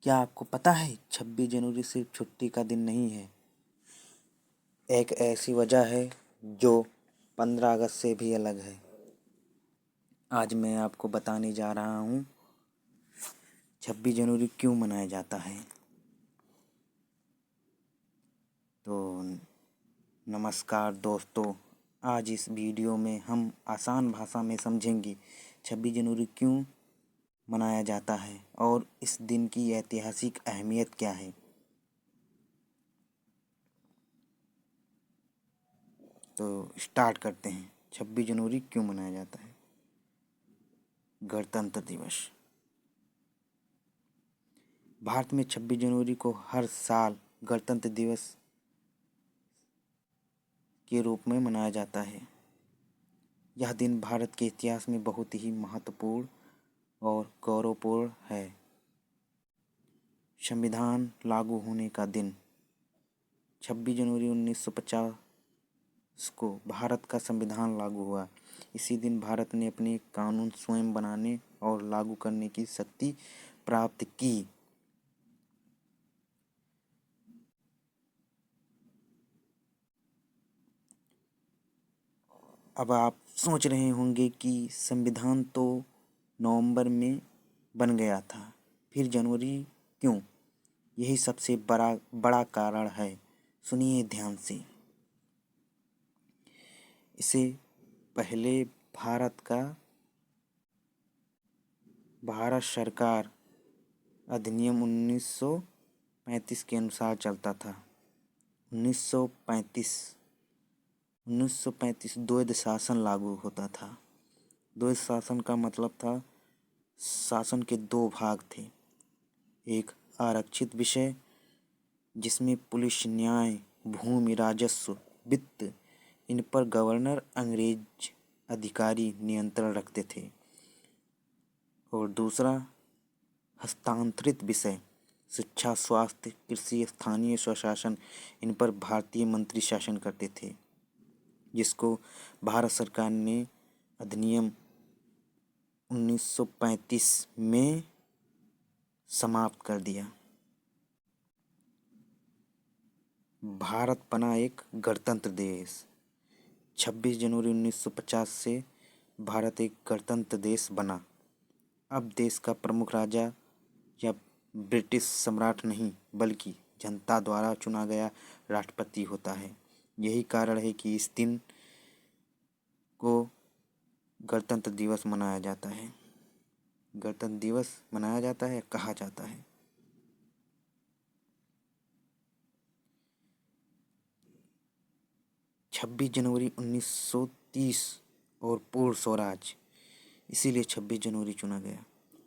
क्या आपको पता है 26 जनवरी सिर्फ छुट्टी का दिन नहीं है। एक ऐसी वजह है जो 15 अगस्त से भी अलग है। आज मैं आपको बताने जा रहा हूँ 26 जनवरी क्यों मनाया जाता है। तो नमस्कार दोस्तों, आज इस वीडियो में हम आसान भाषा में समझेंगे 26 जनवरी क्यों मनाया जाता है और इस दिन की ऐतिहासिक अहमियत क्या है। तो स्टार्ट करते हैं। 26 जनवरी क्यों मनाया जाता है। गणतंत्र दिवस। भारत में 26 जनवरी को हर साल गणतंत्र दिवस के रूप में मनाया जाता है। यह दिन भारत के इतिहास में बहुत ही महत्वपूर्ण और गौरवपूर्ण है। संविधान लागू होने का दिन 26 जनवरी 1950 को भारत का संविधान लागू हुआ। इसी दिन भारत ने अपने कानून स्वयं बनाने और लागू करने की शक्ति प्राप्त की। अब आप सोच रहे होंगे कि संविधान तो नवंबर में बन गया था, फिर जनवरी क्यों? यही सबसे बड़ा कारण है। सुनिए ध्यान से। इसे पहले भारत सरकार अधिनियम 1935 के अनुसार चलता था। 1935 द्वैध शासन लागू होता था। द्वैध शासन का मतलब था शासन के दो भाग थे। एक आरक्षित विषय जिसमें पुलिस, न्याय, भूमि, राजस्व, वित्त, इन पर गवर्नर अंग्रेज अधिकारी नियंत्रण रखते थे। और दूसरा हस्तांतरित विषय शिक्षा, स्वास्थ्य, कृषि, स्थानीय स्वशासन, इन पर भारतीय मंत्री शासन करते थे, जिसको भारत सरकार ने अधिनियम 1935 में समाप्त कर दिया। भारत बना एक गणतंत्र देश। 26 जनवरी 1950 से भारत एक गणतंत्र देश बना। अब देश का प्रमुख राजा या ब्रिटिश सम्राट नहीं, बल्कि जनता द्वारा चुना गया राष्ट्रपति होता है। यही कारण है कि इस दिन को गणतंत्र दिवस मनाया जाता है। गणतंत्र दिवस मनाया जाता है, कहा जाता है। 26 जनवरी 1930 और पूर्ण स्वराज, इसीलिए 26 जनवरी चुना गया।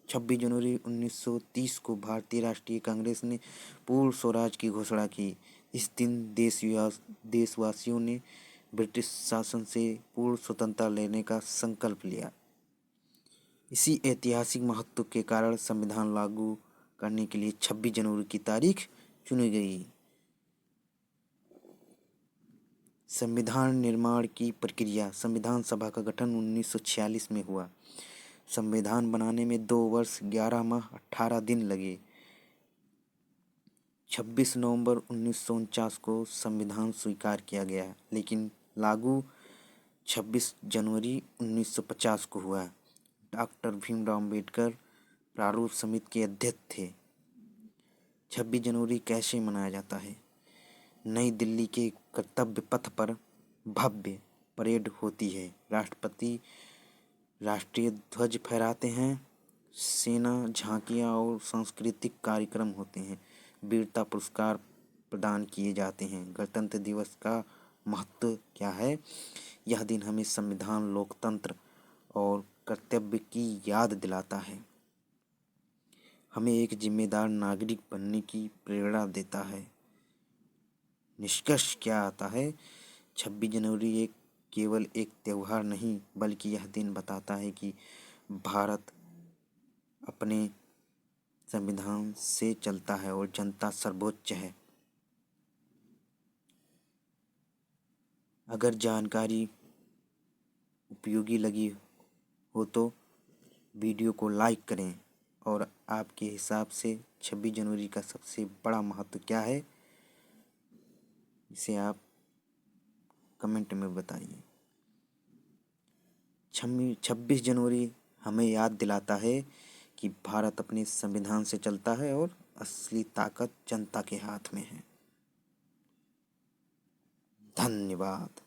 26 जनवरी 1930 को भारतीय राष्ट्रीय कांग्रेस ने पूर्ण स्वराज की घोषणा की। इस दिन देशवासियों ने ब्रिटिश शासन से पूर्ण स्वतंत्रता लेने का संकल्प लिया। इसी ऐतिहासिक महत्व के कारण संविधान लागू करने के लिए 26 जनवरी की तारीख चुनी गई। संविधान निर्माण की प्रक्रिया। संविधान सभा का गठन 1946 में हुआ। संविधान बनाने में 2 वर्ष 11 माह 18 दिन लगे। 26 नवंबर 1949 को संविधान स्वीकार किया गया, लेकिन लागू 26 जनवरी 1950 को हुआ। डॉक्टर भीमराव अम्बेडकर प्रारूप समिति के अध्यक्ष थे। 26 जनवरी कैसे मनाया जाता है। नई दिल्ली के कर्तव्य पथ पर भव्य परेड होती है। राष्ट्रपति राष्ट्रीय ध्वज फहराते हैं। सेना झांकियां और सांस्कृतिक कार्यक्रम होते हैं। वीरता पुरस्कार प्रदान किए जाते हैं। गणतंत्र दिवस का महत्व क्या है। यह दिन हमें संविधान, लोकतंत्र और कर्तव्य की याद दिलाता है। हमें एक जिम्मेदार नागरिक बनने की प्रेरणा देता है। निष्कर्ष क्या आता है। 26 जनवरी केवल एक त्यौहार नहीं, बल्कि यह दिन बताता है कि भारत अपने संविधान से चलता है और जनता सर्वोच्च है। अगर जानकारी उपयोगी लगी हो तो वीडियो को लाइक करें और आपके हिसाब से 26 जनवरी का सबसे बड़ा महत्व क्या है, इसे आप कमेंट में बताइए। 26 जनवरी हमें याद दिलाता है कि भारत अपने संविधान से चलता है और असली ताकत जनता के हाथ में है। धन्यवाद।